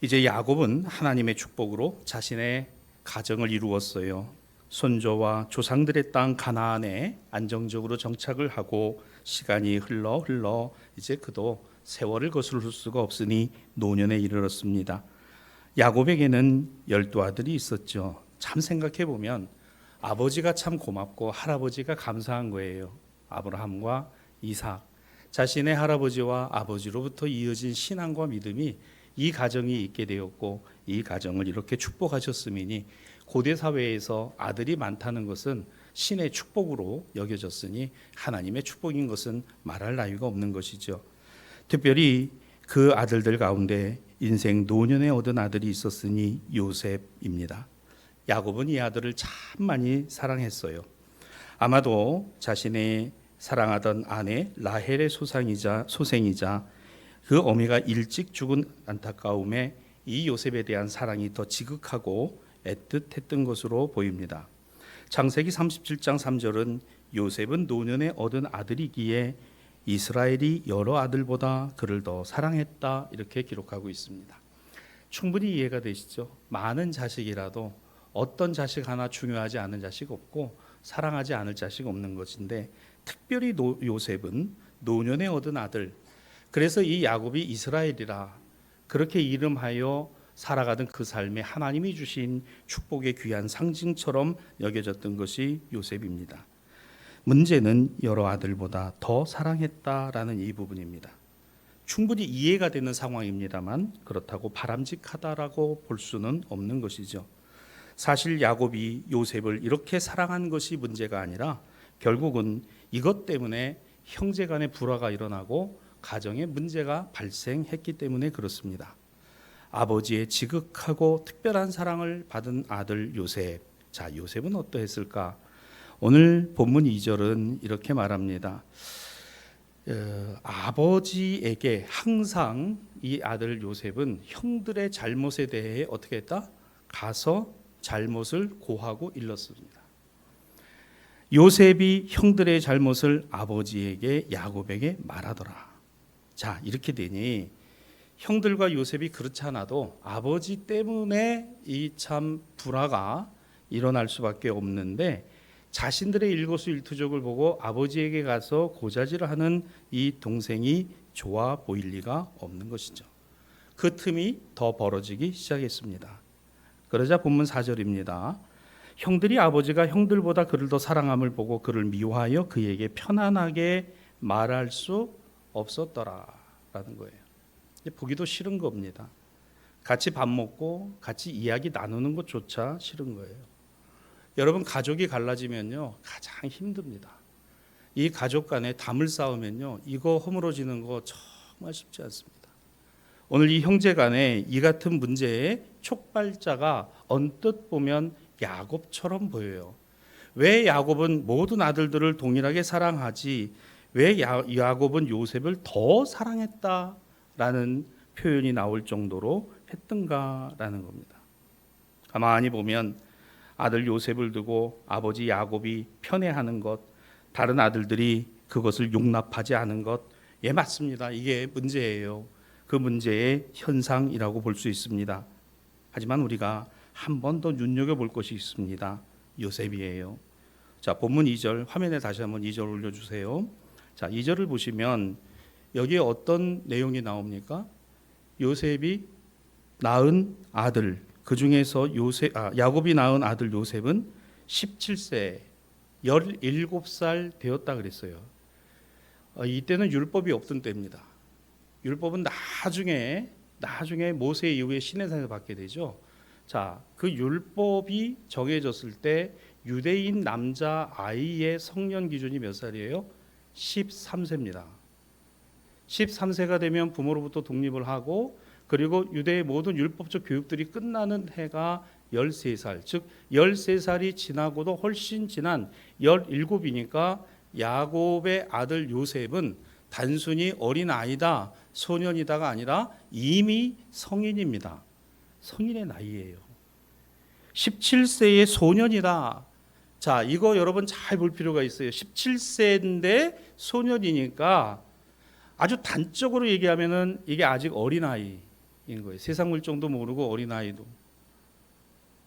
이제 야곱은 하나님의 축복으로 자신의 가정을 이루었어요. 손조와 조상들의 땅 가나안에 안정적으로 정착을 하고 시간이 흘러 이제 그도 세월을 거스를 수가 없으니 노년에 이르렀습니다. 야곱에게는 12아들이 있었죠. 참 생각해 보면 아버지가 참 고맙고 할아버지가 감사한 거예요. 아브라함과 이삭, 자신의 할아버지와 아버지로부터 이어진 신앙과 믿음이 이 가정이 있게 되었고 이 가정을 이렇게 축복하셨음이니 고대 사회에서 아들이 많다는 것은 신의 축복으로 여겨졌으니 하나님의 축복인 것은 말할 나위가 없는 것이죠. 특별히 그 아들들 가운데 인생 노년에 얻은 아들이 있었으니 요셉입니다. 야곱은 이 아들을 참 많이 사랑했어요. 아마도 자신의 사랑하던 아내 라헬의 소생이자 그 어미가 일찍 죽은 안타까움에 이 요셉에 대한 사랑이 더 지극하고 애틋했던 것으로 보입니다. 창세기 37장 3절은 요셉은 노년에 얻은 아들이기에 이스라엘이 여러 아들보다 그를 더 사랑했다 이렇게 기록하고 있습니다. 충분히 이해가 되시죠? 많은 자식이라도 어떤 자식 하나 중요하지 않은 자식 없고 사랑하지 않을 자식 없는 것인데 특별히 요셉은 노년에 얻은 아들, 그래서 이 야곱이 이스라엘이라 그렇게 이름하여 살아가던 그 삶에 하나님이 주신 축복의 귀한 상징처럼 여겨졌던 것이 요셉입니다. 문제는 여러 아들보다 더 사랑했다라는 이 부분입니다. 충분히 이해가 되는 상황입니다만 그렇다고 바람직하다라고 볼 수는 없는 것이죠. 사실 야곱이 요셉을 이렇게 사랑한 것이 문제가 아니라 결국은 이것 때문에 형제간의 불화가 일어나고 가정에 문제가 발생했기 때문에 그렇습니다. 아버지의 지극하고 특별한 사랑을 받은 아들 요셉. 자, 요셉은 어떠했을까? 오늘 본문 2절은 이렇게 말합니다. 아버지에게 항상 이 아들 요셉은 형들의 잘못에 대해 어떻게 했다? 가서 잘못을 고하고 일렀습니다. 요셉이 형들의 잘못을 아버지에게 야곱에게 말하더라. 자, 이렇게 되니 형들과 요셉이 그렇지 않아도 아버지 때문에 이 참 불화가 일어날 수밖에 없는데 자신들의 일거수일투족을 보고 아버지에게 가서 고자질을 하는 이 동생이 좋아 보일 리가 없는 것이죠. 그 틈이 더 벌어지기 시작했습니다. 그러자 본문 4절입니다. 형들이 아버지가 형들보다 그를 더 사랑함을 보고 그를 미워하여 그에게 편안하게 말할 수 없었더라라는 거예요. 보기도 싫은 겁니다. 같이 밥 먹고 같이 이야기 나누는 것조차 싫은 거예요. 여러분, 가족이 갈라지면요 가장 힘듭니다. 이 가족 간에 담을 쌓으면요 이거 허물어지는 거 정말 쉽지 않습니다. 오늘 이 형제 간에 이 같은 문제의 촉발자가 언뜻 보면 야곱처럼 보여요. 왜 야곱은 모든 아들들을 동일하게 사랑하지 왜 야곱은 요셉을 더 사랑했다라는 표현이 나올 정도로 했던가라는 겁니다. 가만히 보면 아들 요셉을 두고 아버지 야곱이 편애하는 것, 다른 아들들이 그것을 용납하지 않은 것, 예, 맞습니다. 이게 문제예요. 그 문제의 현상이라고 볼 수 있습니다. 하지만 우리가 한 번 더 눈여겨볼 것이 있습니다. 요셉이에요. 자, 본문 2절 화면에 다시 한번 2절 올려주세요. 자, 2절을 보시면 여기에 어떤 내용이 나옵니까? 요셉이 낳은 아들, 그 중에서 야곱이 낳은 아들 요셉은 17세, 17살 되었다 그랬어요. 이때는 율법이 없던 때입니다. 율법은 나중에 모세 이후에 시내산에서 받게 되죠. 자, 그 율법이 정해졌을 때 유대인 남자 아이의 성년 기준이 몇 살이에요? 13세입니다. 13세가 되면 부모로부터 독립을 하고 그리고 유대의 모든 율법적 교육들이 끝나는 해가 13살, 즉 13살이 지나고도 훨씬 지난 17이니까 야곱의 아들 요셉은 단순히 어린아이다, 소년이다가 아니라 이미 성인입니다. 성인의 나이예요. 17세의 소년이다. 자, 이거 여러분 잘 볼 필요가 있어요. 17세인데 소년이니까 아주 단적으로 얘기하면은 이게 아직 어린아이, 거예요. 세상 물정도 모르고 어린아이도.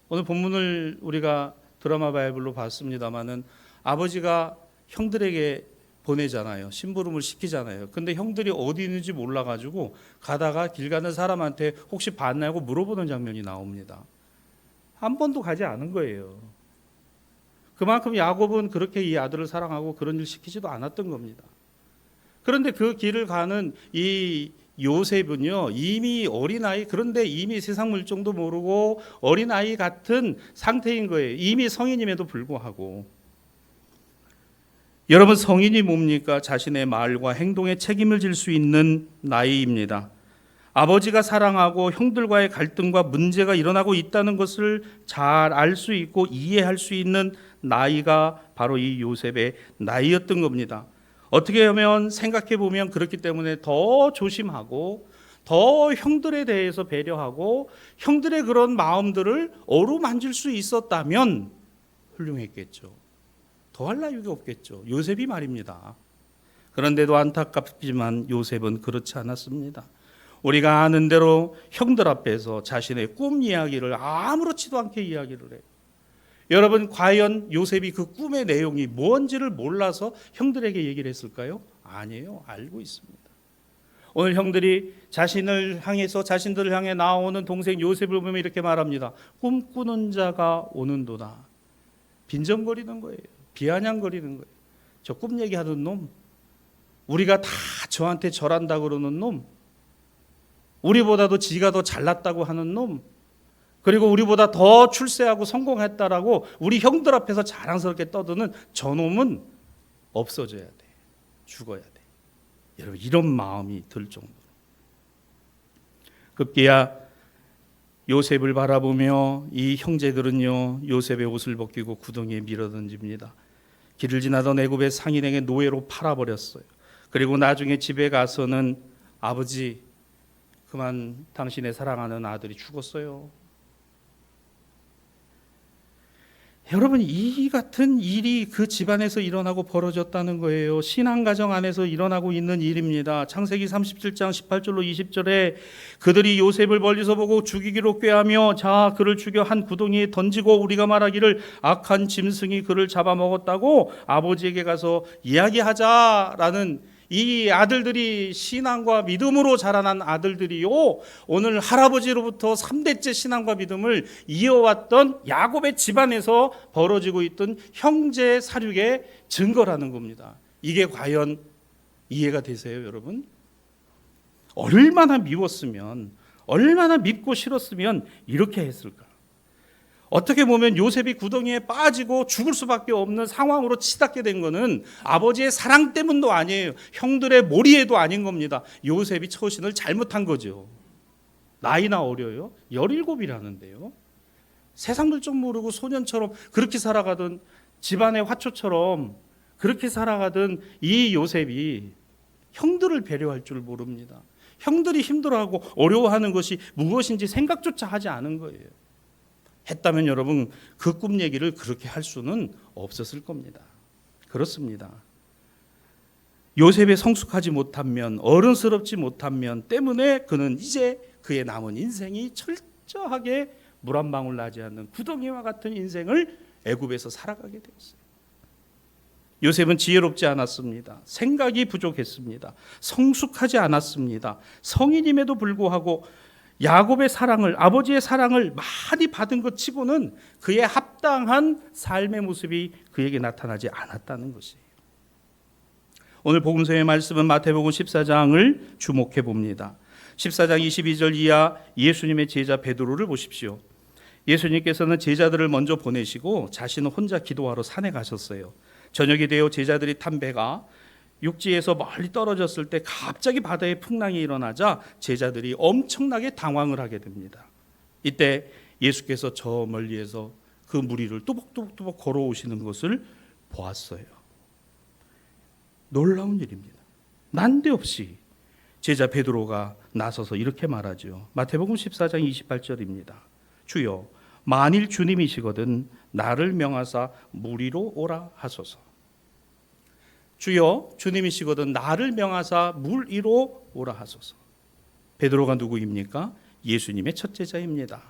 오늘 본문을 우리가 드라마 바이블로 봤습니다마는 아버지가 형들에게 보내잖아요. 심부름을 시키잖아요. 근데 형들이 어디 있는지 몰라가지고 가다가 길 가는 사람한테 혹시 봤냐고 물어보는 장면이 나옵니다. 한 번도 가지 않은 거예요. 그만큼 야곱은 그렇게 이 아들을 사랑하고 그런 일 시키지도 않았던 겁니다. 그런데 그 길을 가는 이 요셉은요, 이미 어린아이, 그런데 이미 세상 물정도 모르고 어린아이 같은 상태인 거예요. 이미 성인임에도 불구하고. 여러분, 성인이 뭡니까? 자신의 말과 행동에 책임을 질 수 있는 나이입니다. 아버지가 사랑하고 형들과의 갈등과 문제가 일어나고 있다는 것을 잘 알 수 있고 이해할 수 있는 나이가 바로 이 요셉의 나이였던 겁니다. 어떻게 하면 생각해 보면 그렇기 때문에 더 조심하고 더 형들에 대해서 배려하고 형들의 그런 마음들을 어루만질 수 있었다면 훌륭했겠죠. 더할 나위가 없겠죠. 요셉이 말입니다. 그런데도 안타깝지만 요셉은 그렇지 않았습니다. 우리가 아는 대로 형들 앞에서 자신의 꿈 이야기를 아무렇지도 않게 이야기를 해요. 여러분, 과연 요셉이 그 꿈의 내용이 뭔지를 몰라서 형들에게 얘기를 했을까요? 아니에요. 알고 있습니다. 오늘 형들이 자신을 향해서 자신들을 향해 나오는 동생 요셉을 보면 이렇게 말합니다. 꿈꾸는 자가 오는도다. 빈정거리는 거예요. 비아냥거리는 거예요. 저 꿈 얘기하는 놈, 우리가 다 저한테 절한다 그러는 놈, 우리보다도 지가 더 잘났다고 하는 놈, 그리고 우리보다 더 출세하고 성공했다라고 우리 형들 앞에서 자랑스럽게 떠드는 저놈은 없어져야 돼. 죽어야 돼. 여러분, 이런 마음이 들 정도로. 급기야 요셉을 바라보며 이 형제들은요, 요셉의 옷을 벗기고 구덩이에 밀어던집니다. 길을 지나던 애굽의 상인에게 노예로 팔아버렸어요. 그리고 나중에 집에 가서는 아버지, 그만 당신의 사랑하는 아들이 죽었어요. 여러분, 이 같은 일이 그 집안에서 일어나고 벌어졌다는 거예요. 신앙가정 안에서 일어나고 있는 일입니다. 창세기 37장 18절로 20절에 그들이 요셉을 멀리서 보고 죽이기로 꾀하며 자 그를 죽여 한 구덩이에 던지고 우리가 말하기를 악한 짐승이 그를 잡아먹었다고 아버지에게 가서 이야기하자라는 이 아들들이 신앙과 믿음으로 자라난 아들들이요, 오늘 할아버지로부터 3대째 신앙과 믿음을 이어왔던 야곱의 집안에서 벌어지고 있던 형제 사륙의 증거라는 겁니다. 이게 과연 이해가 되세요, 여러분? 얼마나 미웠으면, 얼마나 밉고 싫었으면 이렇게 했을까? 어떻게 보면 요셉이 구덩이에 빠지고 죽을 수밖에 없는 상황으로 치닫게 된 것은 아버지의 사랑 때문도 아니에요. 형들의 몰이에도 아닌 겁니다. 요셉이 처신을 잘못한 거죠. 나이나 어려요. 17이라는데요. 세상 물정 모르고 소년처럼 그렇게 살아가던, 집안의 화초처럼 그렇게 살아가던 이 요셉이 형들을 배려할 줄 모릅니다. 형들이 힘들어하고 어려워하는 것이 무엇인지 생각조차 하지 않은 거예요. 했다면 여러분, 그 꿈 얘기를 그렇게 할 수는 없었을 겁니다. 그렇습니다. 요셉의 성숙하지 못한 면, 어른스럽지 못한 면 때문에 그는 이제 그의 남은 인생이 철저하게 물 한 방울 나지 않는 구덩이와 같은 인생을 애굽에서 살아가게 되었어요. 요셉은 지혜롭지 않았습니다. 생각이 부족했습니다. 성숙하지 않았습니다. 성인임에도 불구하고 야곱의 사랑을, 아버지의 사랑을 많이 받은 것 치고는 그의 합당한 삶의 모습이 그에게 나타나지 않았다는 것이에요. 오늘 복음서의 말씀은 마태복음 14장을 주목해 봅니다. 14장 22절 이하 예수님의 제자 베드로를 보십시오. 예수님께서는 제자들을 먼저 보내시고 자신은 혼자 기도하러 산에 가셨어요. 저녁이 되어 제자들이 탄 배가 육지에서 멀리 떨어졌을 때 갑자기 바다에 풍랑이 일어나자 제자들이 엄청나게 당황을 하게 됩니다. 이때 예수께서 저 멀리에서 그 무리를 뚜벅뚜벅 걸어오시는 것을 보았어요. 놀라운 일입니다. 난데없이 제자 베드로가 나서서 이렇게 말하죠. 마태복음 14장 28절입니다. 주여, 만일 주님이시거든 나를 명하사 물 위로 오라 하소서. 주여, 주님이시거든 나를 명하사 물 위로 오라 하소서. 베드로가 누구입니까? 예수님의 첫 제자입니다.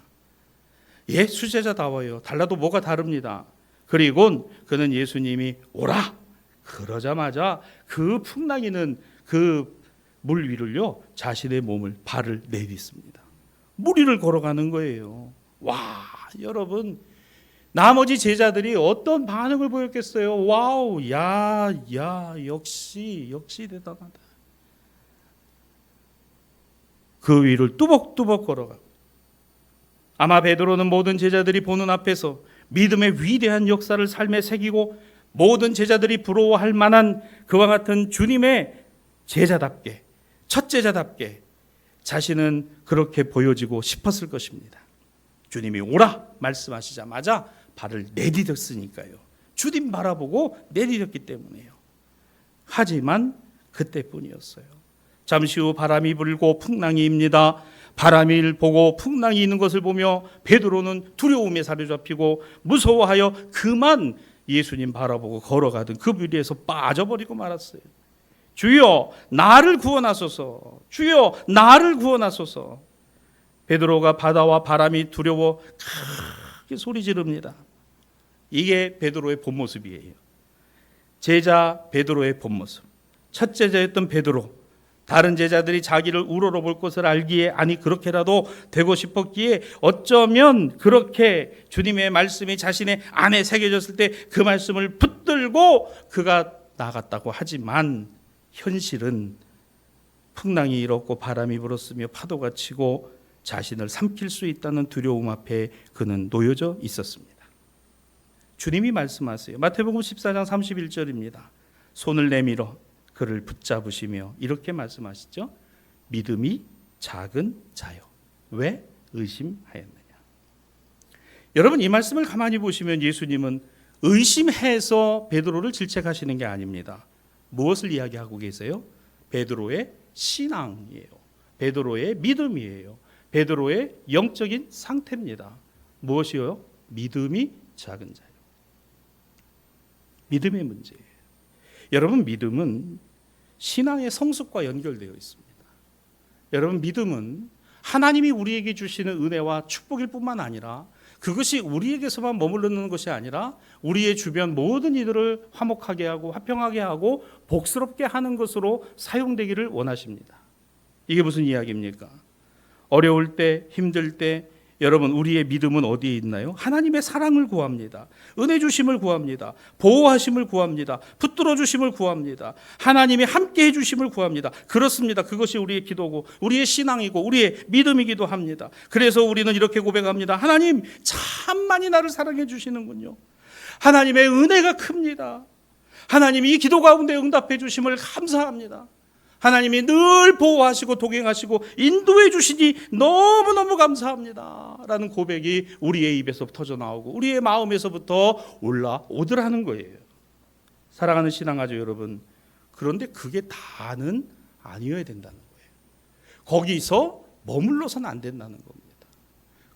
예, 수제자다워요. 달라도 뭐가 다릅니다. 그리고 그는 예수님이 오라 그러자마자 그 풍랑이는 그 물 위를요 자신의 몸을 발을 내딛습니다. 물 위를 걸어가는 거예요. 와, 여러분, 나머지 제자들이 어떤 반응을 보였겠어요? 와우, 야, 역시 대단하다. 그 위를 뚜벅뚜벅 걸어가고, 아마 베드로는 모든 제자들이 보는 앞에서 믿음의 위대한 역사를 삶에 새기고 모든 제자들이 부러워할 만한 그와 같은 주님의 제자답게, 첫 제자답게 자신은 그렇게 보여지고 싶었을 것입니다. 주님이 오라 말씀하시자마자 발을 내디뎠으니까요. 주님 바라보고 내디뎠기 때문에요. 하지만 그때뿐이었어요. 잠시 후 바람이 불고 풍랑이 입니다. 바람을 보고 풍랑이 있는 것을 보며 베드로는 두려움에 사로잡히고 무서워하여 그만 예수님 바라보고 걸어가던 그 위에서 빠져버리고 말았어요. 주여 나를 구원하소서. 주여 나를 구원하소서. 베드로가 바다와 바람이 두려워 크게 소리 지릅니다. 이게 베드로의 본 모습이에요. 제자 베드로의 본 모습. 첫 제자였던 베드로, 다른 제자들이 자기를 우러러볼 것을 알기에, 아니 그렇게라도 되고 싶었기에 어쩌면 그렇게 주님의 말씀이 자신의 안에 새겨졌을 때 그 말씀을 붙들고 그가 나갔다고 하지만 현실은 풍랑이 일었고 바람이 불었으며 파도가 치고 자신을 삼킬 수 있다는 두려움 앞에 그는 놓여져 있었습니다. 주님이 말씀하세요. 마태복음 14장 31절입니다. 손을 내밀어 그를 붙잡으시며 이렇게 말씀하시죠. 믿음이 작은 자요, 왜 의심하였느냐. 여러분, 이 말씀을 가만히 보시면 예수님은 의심해서 베드로를 질책하시는 게 아닙니다. 무엇을 이야기하고 계세요? 베드로의 신앙이에요. 베드로의 믿음이에요. 베드로의 영적인 상태입니다. 무엇이요? 믿음이 작은 자요. 믿음의 문제예요. 여러분, 믿음은 신앙의 성숙과 연결되어 있습니다. 여러분, 믿음은 하나님이 우리에게 주시는 은혜와 축복일 뿐만 아니라 그것이 우리에게서만 머무르는 것이 아니라 우리의 주변 모든 이들을 화목하게 하고 화평하게 하고 복스럽게 하는 것으로 사용되기를 원하십니다. 이게 무슨 이야기입니까? 어려울 때, 힘들 때 여러분, 우리의 믿음은 어디에 있나요? 하나님의 사랑을 구합니다. 은혜 주심을 구합니다. 보호하심을 구합니다. 붙들어 주심을 구합니다. 하나님이 함께 해 주심을 구합니다. 그렇습니다. 그것이 우리의 기도고 우리의 신앙이고 우리의 믿음이기도 합니다. 그래서 우리는 이렇게 고백합니다. 하나님 참 많이 나를 사랑해 주시는군요. 하나님의 은혜가 큽니다. 하나님이 이 기도 가운데 응답해 주심을 감사합니다. 하나님이 늘 보호하시고 동행하시고 인도해 주시니 너무너무 감사합니다 라는 고백이 우리의 입에서 터져 나오고 우리의 마음에서부터 올라오더라는 거예요. 사랑하는 신앙가족 여러분, 그런데 그게 다는 아니어야 된다는 거예요. 거기서 머물러서는 안 된다는 겁니다.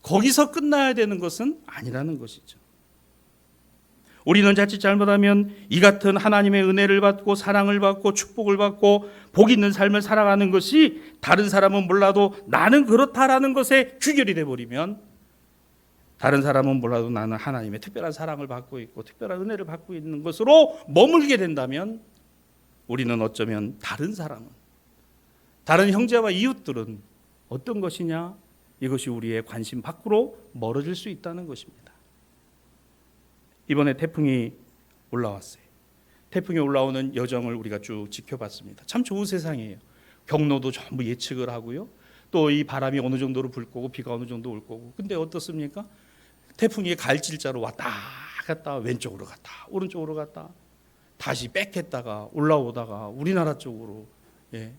거기서 끝나야 되는 것은 아니라는 것이죠. 우리는 자칫 잘못하면 이 같은 하나님의 은혜를 받고 사랑을 받고 축복을 받고 복 있는 삶을 살아가는 것이 다른 사람은 몰라도 나는 그렇다라는 것에 귀결이 되어버리면, 다른 사람은 몰라도 나는 하나님의 특별한 사랑을 받고 있고 특별한 은혜를 받고 있는 것으로 머물게 된다면 우리는 어쩌면 다른 사람은, 다른 형제와 이웃들은 어떤 것이냐, 이것이 우리의 관심 밖으로 멀어질 수 있다는 것입니다. 이번에 태풍이 올라왔어요. 태풍이 올라오는 여정을 우리가 쭉 지켜봤습니다. 참 좋은 세상이에요. 경로도 전부 예측을 하고요. 또 이 바람이 어느 정도로 불 거고 비가 어느 정도 올 거고. 근데 어떻습니까? 태풍이 갈질자로 왔다 갔다, 왼쪽으로 갔다 오른쪽으로 갔다, 다시 빽했다가 올라오다가 우리나라 쪽으로. 예.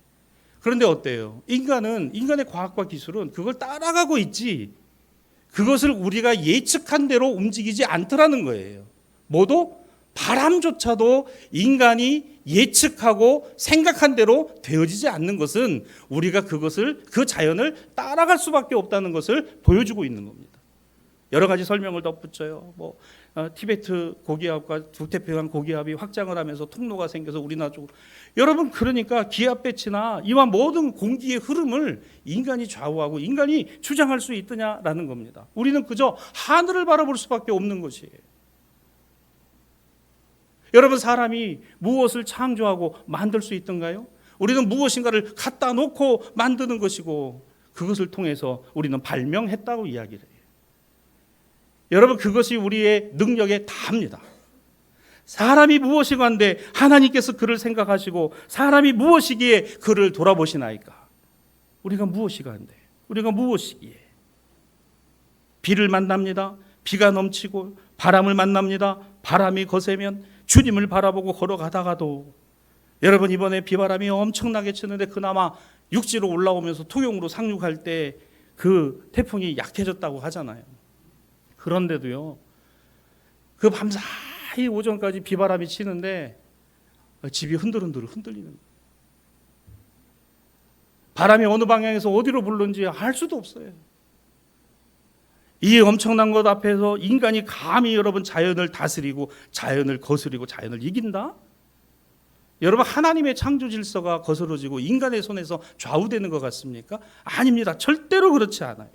그런데 어때요? 인간의 과학과 기술은 그걸 따라가고 있지 그것을 우리가 예측한 대로 움직이지 않더라는 거예요. 모두 바람조차도 인간이 예측하고 생각한 대로 되어지지 않는 것은 우리가 그것을, 그 자연을 따라갈 수밖에 없다는 것을 보여주고 있는 겁니다. 여러 가지 설명을 덧붙여요. 티베트 고기압과 북태평양 고기압이 확장을 하면서 통로가 생겨서 우리나라 쪽으로. 여러분, 그러니까 기압 배치나 이와 모든 공기의 흐름을 인간이 좌우하고 인간이 주장할 수 있느냐라는 겁니다. 우리는 그저 하늘을 바라볼 수밖에 없는 것이에요. 여러분, 사람이 무엇을 창조하고 만들 수 있던가요? 우리는 무엇인가를 갖다 놓고 만드는 것이고 그것을 통해서 우리는 발명했다고 이야기를 해요. 여러분, 그것이 우리의 능력에 다합니다. 사람이 무엇이건데 하나님께서 그를 생각하시고 사람이 무엇이기에 그를 돌아보시나이까? 우리가 무엇이건데, 우리가 무엇이기에? 비를 만납니다. 비가 넘치고 바람을 만납니다. 바람이 거세면 주님을 바라보고 걸어가다가도, 여러분, 이번에 비바람이 엄청나게 치는데 그나마 육지로 올라오면서 토용으로 상륙할 때 그 태풍이 약해졌다고 하잖아요. 그런데도요, 그 밤사이 오전까지 비바람이 치는데 집이 흔들흔들 흔들리는 거예요. 바람이 어느 방향에서 어디로 불는지 알 수도 없어요. 이 엄청난 것 앞에서 인간이 감히 여러분 자연을 다스리고 자연을 거스리고 자연을 이긴다? 여러분, 하나님의 창조 질서가 거스러지고 인간의 손에서 좌우되는 것 같습니까? 아닙니다. 절대로 그렇지 않아요.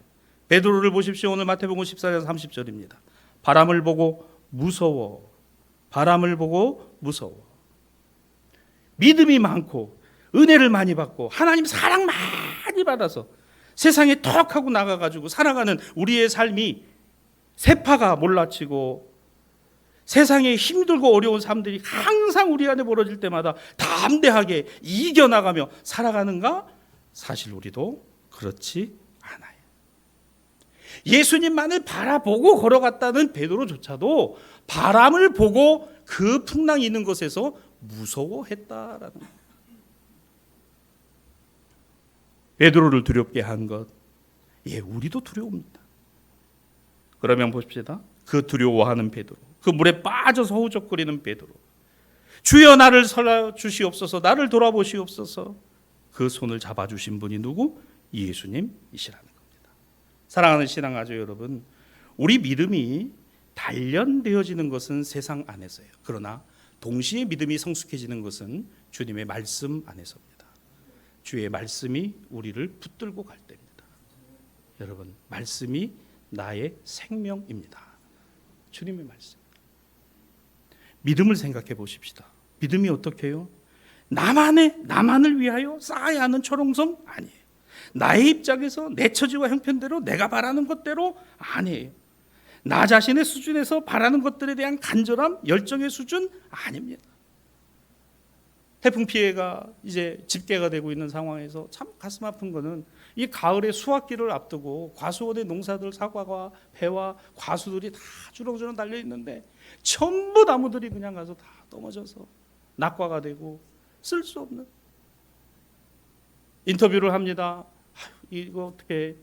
베드로를 보십시오. 오늘 마태복음 14장 30절입니다. 바람을 보고 무서워. 바람을 보고 무서워. 믿음이 많고 은혜를 많이 받고 하나님 사랑 많이 받아서 세상에 턱 하고 나가가지고 살아가는 우리의 삶이 세파가 몰라치고 세상에 힘들고 어려운 삶들이 항상 우리 안에 벌어질 때마다 담대하게 이겨나가며 살아가는가? 사실 우리도 그렇지 않아요. 예수님만을 바라보고 걸어갔다는 베드로조차도 바람을 보고 그 풍랑이 있는 곳에서 무서워했다라는 거예요. 베드로를 두렵게 한 것, 우리도 두려웁니다. 그러면 보십시다. 그 두려워하는 베드로, 그 물에 빠져서 허우적거리는 베드로, 주여 나를 살려 주시옵소서, 나를 돌아보시옵소서. 그 손을 잡아주신 분이 누구? 예수님이시라는 겁니다. 사랑하는 신앙가족 여러분, 우리 믿음이 단련되어지는 것은 세상 안에서예요. 그러나 동시에 믿음이 성숙해지는 것은 주님의 말씀 안에서입니다. 주의 말씀이 우리를 붙들고 갈 때입니다. 여러분, 말씀이 나의 생명입니다. 주님의 말씀. 믿음을 생각해 보십시다. 믿음이 어떻게 해요? 나만을 위하여 쌓아야 하는 초롱성 아니에요. 나의 입장에서 내 처지와 형편대로 내가 바라는 것대로 아니에요. 나 자신의 수준에서 바라는 것들에 대한 간절함, 열정의 수준 아닙니다. 태풍 피해가 이제 집계가 되고 있는 상황에서 참 가슴 아픈 거는 이 가을에 수확기를 앞두고 과수원의 농사들, 사과와 배와 과수들이 다 주렁주렁 달려 있는데 전부 나무들이 그냥 가서 다 넘어져서 낙과가 되고 쓸 수 없는. 인터뷰를 합니다. 이거 어떻게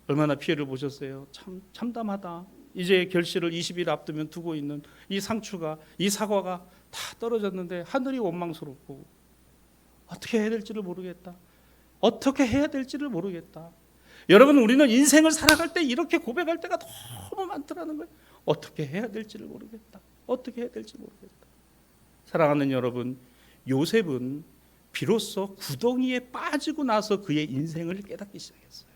얼마나 피해를 보셨어요? 참 참담하다. 이제 결실을 20일 앞두면 두고 있는 이 상추가, 이 사과가 다 떨어졌는데 하늘이 원망스럽고 어떻게 해야 될지를 모르겠다. 어떻게 해야 될지를 모르겠다. 여러분, 우리는 인생을 살아갈 때 이렇게 고백할 때가 너무 많더라는 거예요. 어떻게 해야 될지를 모르겠다. 어떻게 해야 될지 모르겠다. 사랑하는 여러분, 요셉은 비로소 구덩이에 빠지고 나서 그의 인생을 깨닫기 시작했어요.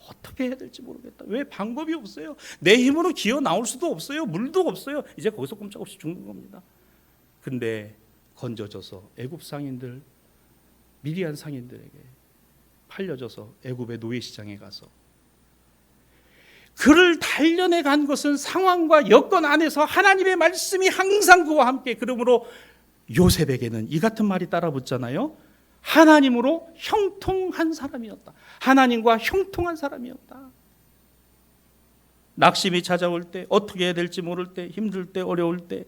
어떻게 해야 될지 모르겠다. 왜? 방법이 없어요. 내 힘으로 기어 나올 수도 없어요. 물도 없어요. 이제 거기서 꼼짝없이 죽는 겁니다. 근데 건져져서 애굽 상인들, 미디안 상인들에게 팔려져서 애굽의 노예시장에 가서 그를 단련해 간 것은 상황과 여건 안에서 하나님의 말씀이 항상 그와 함께. 그러므로 요셉에게는 이 같은 말이 따라 붙잖아요. 하나님으로 형통한 사람이었다. 하나님과 형통한 사람이었다. 낙심이 찾아올 때, 어떻게 해야 될지 모를 때, 힘들 때, 어려울 때.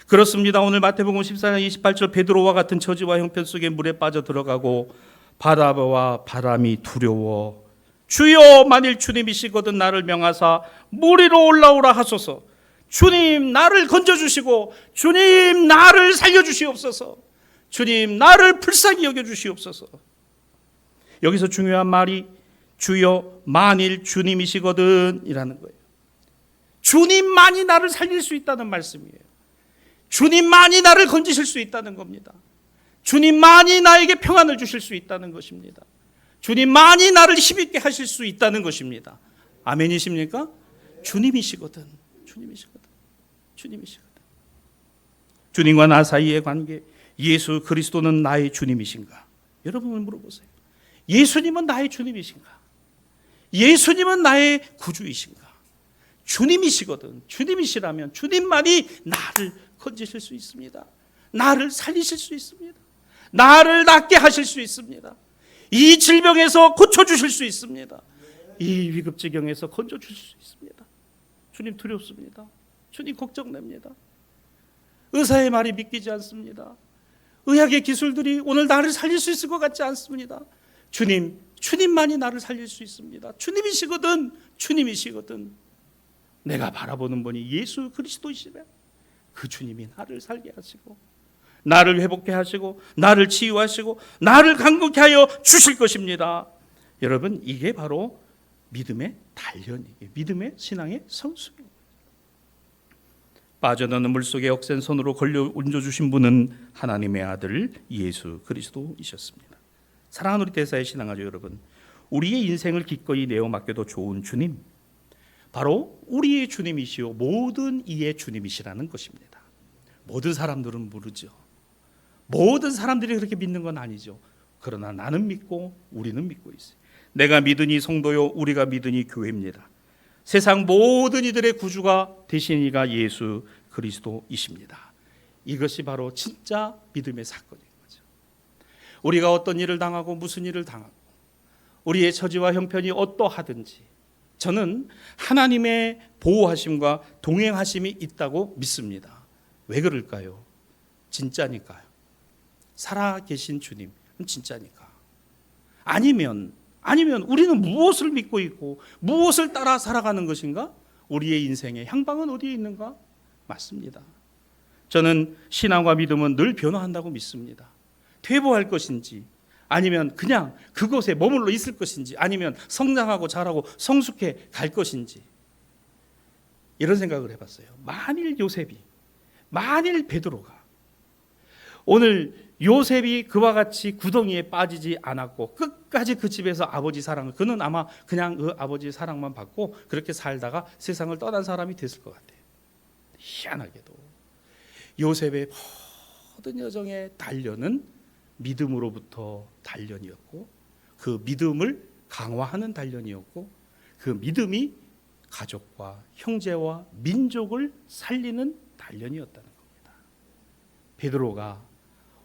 그렇습니다. 오늘 마태복음 14장 28절, 베드로와 같은 처지와 형편 속에 물에 빠져 들어가고 바다와 바람이 두려워 주여 만일 주님이시거든 나를 명하사 물 위로 올라오라 하소서. 주님 나를 건져주시고 주님 나를 살려주시옵소서. 주님 나를 불쌍히 여겨주시옵소서. 여기서 중요한 말이 주여 만일 주님이시거든 이라는 거예요. 주님만이 나를 살릴 수 있다는 말씀이에요. 주님만이 나를 건지실 수 있다는 겁니다. 주님만이 나에게 평안을 주실 수 있다는 것입니다. 주님만이 나를 힘있게 하실 수 있다는 것입니다. 아멘이십니까? 주님이시거든. 주님이시거든. 주님이시거든. 주님과 나 사이의 관계, 예수 그리스도는 나의 주님이신가? 여러분은 물어보세요. 예수님은 나의 주님이신가? 예수님은 나의 구주이신가? 주님이시거든. 주님이시라면 주님만이 나를 건지실 수 있습니다. 나를 살리실 수 있습니다. 나를 낫게 하실 수 있습니다. 이 질병에서 고쳐주실 수 있습니다. 이 위급지경에서 건져주실 수 있습니다. 주님 두렵습니다. 주님 걱정됩니다. 의사의 말이 믿기지 않습니다. 의학의 기술들이 오늘 나를 살릴 수 있을 것 같지 않습니다. 주님만이 나를 살릴 수 있습니다. 주님이시거든. 주님이시거든. 내가 바라보는 분이 예수 그리스도이시면 그 주님이 나를 살게 하시고 나를 회복케 하시고 나를 치유하시고 나를 강건케 하여 주실 것입니다. 여러분, 이게 바로 믿음의 단련이에요. 믿음의 신앙의 성숙입니다. 빠져드는 물속에 억센 손으로 걸려 얹어주신 분은 하나님의 아들 예수 그리스도이셨습니다. 사랑하는 우리 대사의 신앙하죠. 여러분, 우리의 인생을 기꺼이 내어 맡겨도 좋은 주님, 바로 우리의 주님이시요 모든 이의 주님이시라는 것입니다. 모든 사람들은 모르죠. 모든 사람들이 그렇게 믿는 건 아니죠. 그러나 나는 믿고 우리는 믿고 있어요. 내가 믿으니 성도요, 우리가 믿으니 교회입니다. 세상 모든 이들의 구주가 되신 이가 예수 그리스도이십니다. 이것이 바로 진짜 믿음의 사건인 거죠. 우리가 어떤 일을 당하고 무슨 일을 당하고 우리의 처지와 형편이 어떠하든지 저는 하나님의 보호하심과 동행하심이 있다고 믿습니다. 왜 그럴까요? 진짜니까요. 살아계신 주님은 진짜니까. 아니면 우리는 무엇을 믿고 있고 무엇을 따라 살아가는 것인가? 우리의 인생의 향방은 어디에 있는가? 맞습니다. 저는 신앙과 믿음은 늘 변화한다고 믿습니다. 퇴보할 것인지 아니면 그냥 그곳에 머물러 있을 것인지 아니면 성장하고 자라고 성숙해 갈 것인지 이런 생각을 해봤어요. 만일 요셉이, 만일 베드로가 오늘 요셉이 그와 같이 구덩이에 빠지지 않았고 끝까지 그 집에서 아버지 사랑을, 그는 아마 그냥 그 아버지 사랑만 받고 그렇게 살다가 세상을 떠난 사람이 됐을 것 같아요. 희한하게도 요셉의 모든 여정의 단련은 믿음으로부터 단련이었고 그 믿음을 강화하는 단련이었고 그 믿음이 가족과 형제와 민족을 살리는 단련이었다는 겁니다. 베드로가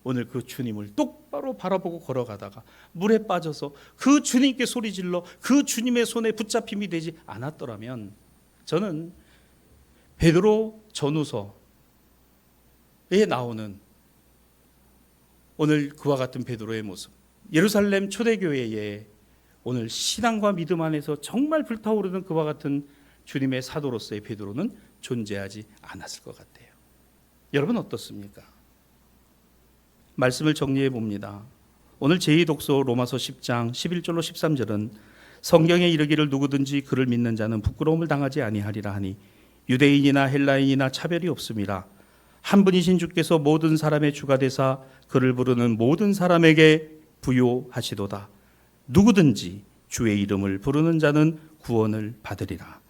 오늘 그 주님을 똑바로 바라보고 걸어가다가 물에 빠져서 그 주님께 소리질러 그 주님의 손에 붙잡힘이 되지 않았더라면 저는 베드로 전후서에 나오는 오늘 그와 같은 베드로의 모습, 예루살렘 초대교회에 오늘 신앙과 믿음 안에서 정말 불타오르는 그와 같은 주님의 사도로서의 베드로는 존재하지 않았을 것 같아요. 여러분 어떻습니까? 말씀을 정리해 봅니다. 오늘 제2독서 로마서 10장 11절로 13절은 성경에 이르기를 누구든지 그를 믿는 자는 부끄러움을 당하지 아니하리라 하니 유대인이나 헬라인이나 차별이 없음이라. 한 분이신 주께서 모든 사람의 주가 되사 그를 부르는 모든 사람에게 부요하시도다. 누구든지 주의 이름을 부르는 자는 구원을 받으리라.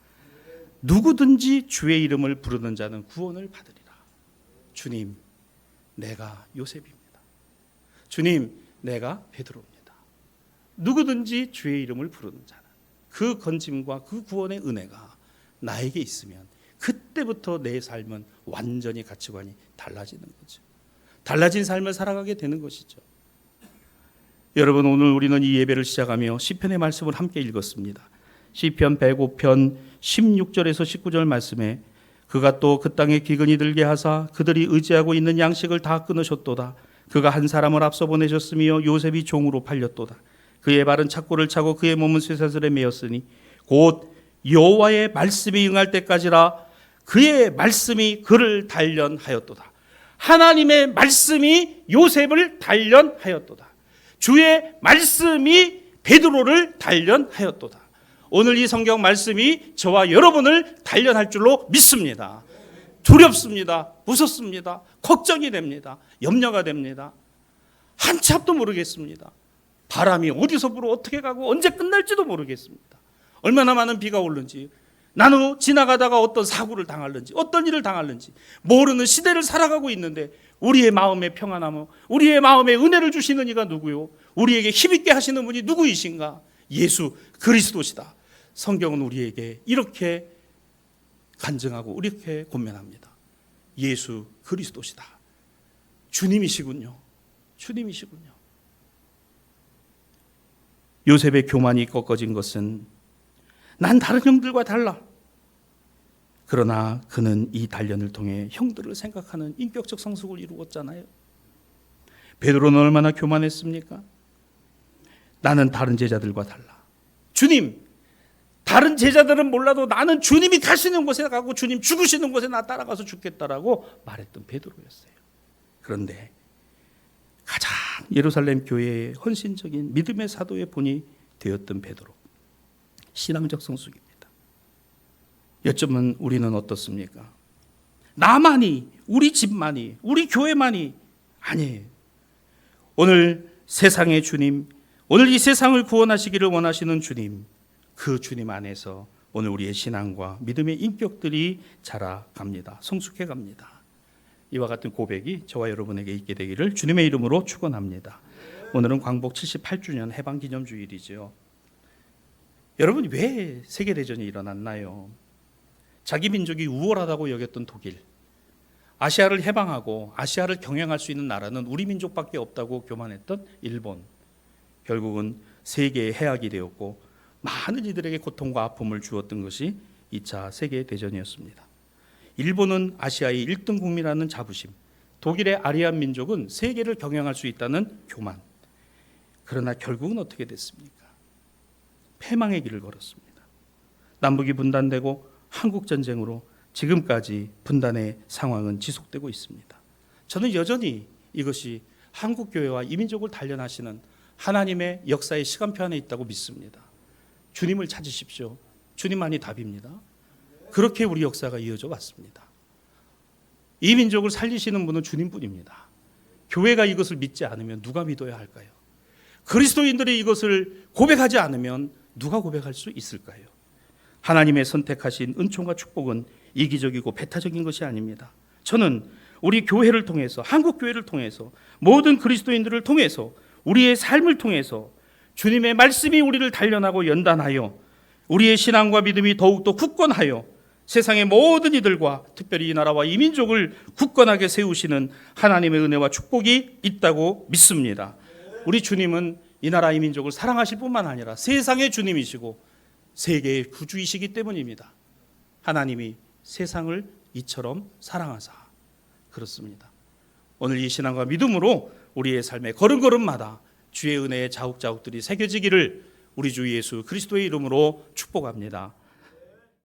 누구든지 주의 이름을 부르는 자는 구원을 받으리라. 주님, 내가 요셉입니다. 주님, 내가 베드로입니다. 누구든지 주의 이름을 부르는 자는 그 건짐과 그 구원의 은혜가 나에게 있으면 그때부터 내 삶은 완전히 가치관이 달라지는 거죠. 달라진 삶을 살아가게 되는 것이죠. 여러분, 오늘 우리는 이 예배를 시작하며 시편의 말씀을 함께 읽었습니다. 시편 105편 16절에서 19절 말씀에 그가 또 그 땅에 기근이 들게 하사 그들이 의지하고 있는 양식을 다 끊으셨도다. 그가 한 사람을 앞서 보내셨으며 요셉이 종으로 팔렸도다. 그의 발은 착고를 차고 그의 몸은 쇠사슬에 매였으니 곧 여호와의 말씀이 응할 때까지라. 그의 말씀이 그를 단련하였도다. 하나님의 말씀이 요셉을 단련하였도다. 주의 말씀이 베드로를 단련하였도다. 오늘 이 성경 말씀이 저와 여러분을 단련할 줄로 믿습니다. 두렵습니다. 무섭습니다. 걱정이 됩니다. 염려가 됩니다. 한치 앞도 모르겠습니다. 바람이 어디서 불어 어떻게 가고 언제 끝날지도 모르겠습니다. 얼마나 많은 비가 오는지, 나는 지나가다가 어떤 사고를 당할는지, 어떤 일을 당할는지 모르는 시대를 살아가고 있는데, 우리의 마음에 평안함, 우리의 마음에 은혜를 주시는 이가 누구요? 우리에게 힘있게 하시는 분이 누구이신가? 예수 그리스도시다. 성경은 우리에게 이렇게 간증하고 이렇게 권면합니다. 예수 그리스도시다. 주님이시군요. 주님이시군요. 요셉의 교만이 꺾어진 것은 난 다른 형들과 달라. 그러나 그는 이 단련을 통해 형들을 생각하는 인격적 성숙을 이루었잖아요. 베드로는 얼마나 교만했습니까? 나는 다른 제자들과 달라. 주님, 다른 제자들은 몰라도 나는 주님이 가시는 곳에 가고 주님 죽으시는 곳에 나 따라가서 죽겠다라고 말했던 베드로였어요. 그런데 가장 예루살렘 교회의 헌신적인 믿음의 사도의 본이 되었던 베드로, 신앙적 성숙입니다. 여쩌면 우리는 어떻습니까? 나만이, 우리 집만이, 우리 교회만이 아니에요. 오늘 세상의 주님, 오늘 이 세상을 구원하시기를 원하시는 주님, 그 주님 안에서 오늘 우리의 신앙과 믿음의 인격들이 자라갑니다. 성숙해갑니다. 이와 같은 고백이 저와 여러분에게 있게 되기를 주님의 이름으로 축원합니다. 오늘은 광복 78주년 해방기념주일이죠. 여러분, 왜 세계대전이 일어났나요? 자기 민족이 우월하다고 여겼던 독일, 아시아를 해방하고 아시아를 경영할 수 있는 나라는 우리 민족밖에 없다고 교만했던 일본, 결국은 세계의 해악이 되었고 많은 이들에게 고통과 아픔을 주었던 것이 2차 세계대전이었습니다. 일본은 아시아의 1등 국민이라는 자부심, 독일의 아리안 민족은 세계를 경영할 수 있다는 교만. 그러나 결국은 어떻게 됐습니까? 패망의 길을 걸었습니다. 남북이 분단되고 한국전쟁으로 지금까지 분단의 상황은 지속되고 있습니다. 저는 여전히 이것이 한국교회와 이민족을 단련하시는 하나님의 역사의 시간표 안에 있다고 믿습니다. 주님을 찾으십시오. 주님만이 답입니다. 그렇게 우리 역사가 이어져 왔습니다. 이 민족을 살리시는 분은 주님뿐입니다. 교회가 이것을 믿지 않으면 누가 믿어야 할까요? 그리스도인들이 이것을 고백하지 않으면 누가 고백할 수 있을까요? 하나님의 선택하신 은총과 축복은 이기적이고 배타적인 것이 아닙니다. 저는 우리 교회를 통해서, 한국 교회를 통해서, 모든 그리스도인들을 통해서, 우리의 삶을 통해서 주님의 말씀이 우리를 단련하고 연단하여 우리의 신앙과 믿음이 더욱더 굳건하여 세상의 모든 이들과 특별히 이 나라와 이 민족을 굳건하게 세우시는 하나님의 은혜와 축복이 있다고 믿습니다. 우리 주님은 이 나라 이 민족을 사랑하실 뿐만 아니라 세상의 주님이시고 세계의 구주이시기 때문입니다. 하나님이 세상을 이처럼 사랑하사. 그렇습니다. 오늘 이 신앙과 믿음으로 우리의 삶의 걸음걸음마다 주의 은혜의 자욱자욱들이 새겨지기를 우리 주 예수 그리스도의 이름으로 축복합니다.